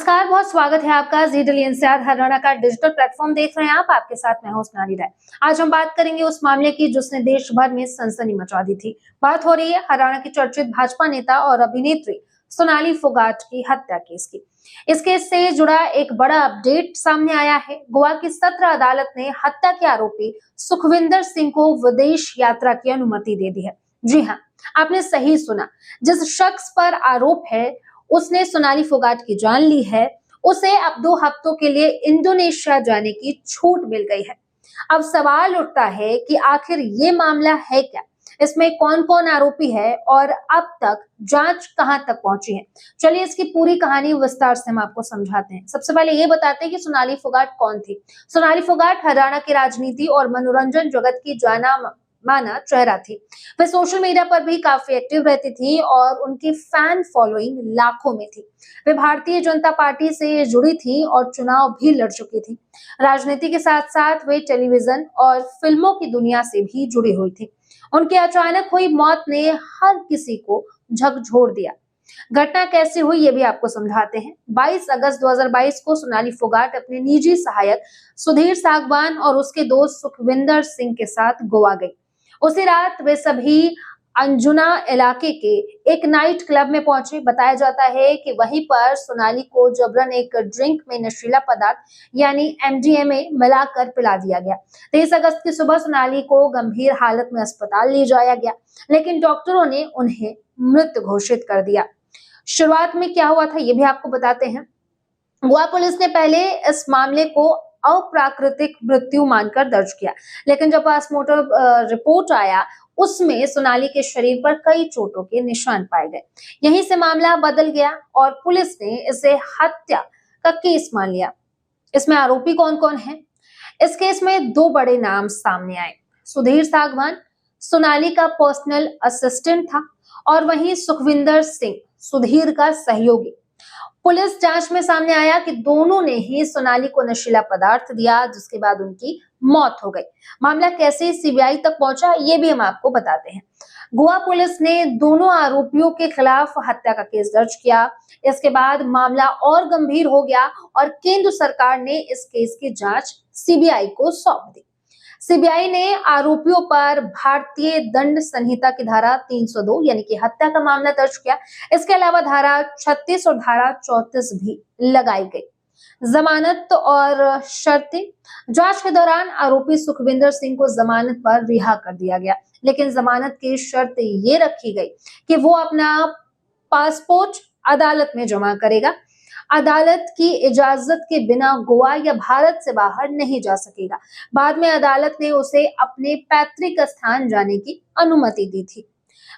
नमस्कार, बहुत स्वागत है आपका जी डेली एनसीआर हरियाणा का डिजिटल प्लेटफॉर्म देख रहे हैं आप। आपके साथ मैं हूं सोनाली राय। आज हम बात करेंगे उस मामले की जिसने देश भर में सनसनी मचा दी थी। बात हो रही है हरियाणा की चर्चित भाजपा नेता और अभिनेत्री सोनाली फोगाट की हत्या केस की। इस केस से जुड़ा एक बड़ा अपडेट सामने आया है। गोवा की सत्र अदालत ने हत्या के आरोपी सुखविंदर सिंह को विदेश यात्रा की अनुमति दे दी है। जी हाँ, आपने सही सुना। जिस शख्स पर आरोप है उसने सोनाली फोगाट की जान ली है, उसे अब 2 हफ्तों के लिए इंडोनेशिया जाने की छूट मिल गई है। अब सवाल उठता है कि आखिर ये मामला है क्या, इसमें कौन कौन आरोपी है और अब तक जांच कहां तक पहुंची है। चलिए इसकी पूरी कहानी विस्तार से हम आपको समझाते हैं। सबसे पहले ये बताते हैं कि सोनाली फोगाट कौन थी। सोनाली फोगाट हरियाणा की राजनीति और मनोरंजन जगत की जाना माना चेहरा थी। वे सोशल मीडिया पर भी काफी एक्टिव रहती थी और उनकी फैन फॉलोइंग लाखों में थी। वे भारतीय जनता पार्टी से जुड़ी थी और चुनाव भी लड़ चुकी थी। राजनीति के साथ साथ वे टेलीविजन और फिल्मों की दुनिया से भी जुड़ी हुई थी। उनकी अचानक हुई मौत ने हर किसी को झकझोर दिया। घटना कैसे हुई ये भी आपको समझाते हैं। 22 अगस्त 2022 को सोनाली फोगाट अपने निजी सहायक सुधीर सागवान और उसके दोस्त सुखविंदर सिंह के साथ गोवा गई। उसी रात वे सभी अंजुना इलाके के एक नाइट क्लब में पहुंचे। बताया जाता है कि वहीं पर सोनाली को जबरन एक ड्रिंक में नशीला पदार्थ यानी एमडीएमए मिलाकर पिला दिया गया। 23 अगस्त की सुबह सोनाली को गंभीर हालत में अस्पताल ले जाया गया, लेकिन डॉक्टरों ने उन्हें मृत घोषित कर दिया। शुरुआत में क्या हुआ था ये भी आपको बताते हैं। गोवा पुलिस ने पहले इस मामले को अप्राकृतिक मृत्यु मानकर दर्ज किया, लेकिन जब पोस्टमार्टम रिपोर्ट आया उसमें सोनाली के शरीर पर कई चोटों के निशान पाए गए। यहीं से मामला बदल गया और पुलिस ने इसे हत्या का केस मान लिया। इसमें आरोपी कौन कौन है? इस केस में 2 बड़े नाम सामने आए। सुधीर सागवान सोनाली का पर्सनल असिस्टेंट था और वहीं सुखविंदर सिंह सुधीर का सहयोगी। पुलिस जांच में सामने आया कि दोनों ने ही सोनाली को नशीला पदार्थ दिया, जिसके बाद उनकी मौत हो गई। मामला कैसे सीबीआई तक पहुंचा ये भी हम आपको बताते हैं। गोवा पुलिस ने दोनों आरोपियों के खिलाफ हत्या का केस दर्ज किया। इसके बाद मामला और गंभीर हो गया और केंद्र सरकार ने इस केस की जांच सीबीआई को सौंप दी। सीबीआई ने आरोपियों पर भारतीय दंड संहिता की धारा 302 यानी कि हत्या का मामला दर्ज किया। इसके अलावा धारा 36 और धारा 34 भी लगाई गई। जमानत और शर्तें। जांच के दौरान आरोपी सुखविंदर सिंह को जमानत पर रिहा कर दिया गया, लेकिन जमानत की शर्त ये रखी गई कि वो अपना पासपोर्ट अदालत में जमा करेगा। अदालत की इजाजत के बिना गोवा या भारत से बाहर नहीं जा सकेगा। बाद में अदालत ने उसे अपने पैतृक स्थान जाने की अनुमति दी थी।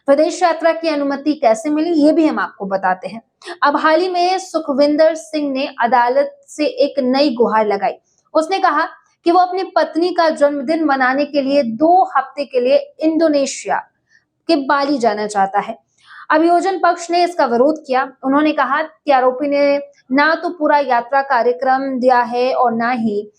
विदेश यात्रा की अनुमति कैसे मिली ये भी हम आपको बताते हैं। अब हाल ही में सुखविंदर सिंह ने अदालत से एक नई गुहार लगाई। उसने कहा कि वो अपनी पत्नी का जन्मदिन मनाने के लिए 2 हफ्ते के लिए इंडोनेशिया के बाली जाना चाहता है। अभियोजन पक्ष ने इसका विरोध किया। उन्होंने कहा कि आरोपी ने ना तो पूरा यात्रा कार्यक्रम दिया है और ना ही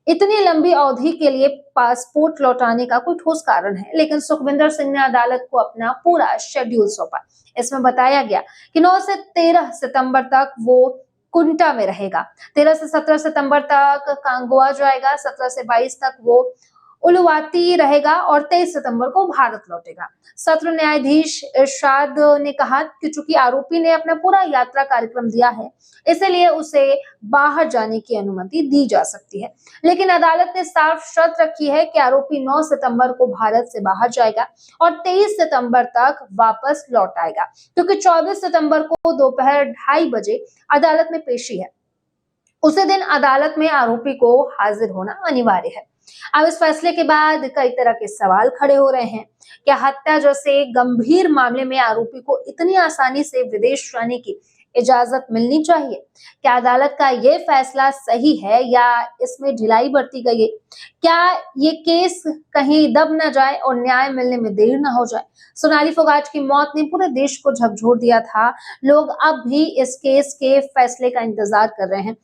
इतनी लंबी अवधि के लिए पासपोर्ट लौटाने का कोई ठोस कारण है। लेकिन सुखविंदर सिंह ने अदालत को अपना पूरा शेड्यूल सौंपा। इसमें बताया गया कि 9 से 13 सितंबर तक वो कुंटा में रहेगा, 13 से 17 सितंबर तक कांगोआ जाएगा, 17 से 22 तक वो उलुवाती रहेगा और 23 सितंबर को भारत लौटेगा। सत्र न्यायाधीश इरशाद ने कहा कि चूंकि आरोपी ने अपना पूरा यात्रा कार्यक्रम दिया है, इसलिए उसे बाहर जाने की अनुमति दी जा सकती है। लेकिन अदालत ने साफ शर्त रखी है कि आरोपी 9 सितंबर को भारत से बाहर जाएगा और 23 सितंबर तक वापस लौट आएगा, क्योंकि 24 सितंबर को दोपहर 2:30 बजे अदालत में पेशी है। उसी दिन अदालत में आरोपी को हाजिर होना अनिवार्य है। अब इस फैसले के बाद कई तरह के सवाल खड़े हो रहे हैं। क्या हत्या जैसे गंभीर मामले में आरोपी को इतनी आसानी से विदेश जाने की इजाजत मिलनी चाहिए? क्या अदालत का ये फैसला सही है या इसमें ढिलाई बरती गई है? क्या ये केस कहीं दब न जाए और न्याय मिलने में देर न हो जाए? सोनाली फोगाट की मौत ने पूरे देश को झकझोर दिया था। लोग अब भी इस केस के फैसले का इंतजार कर रहे हैं।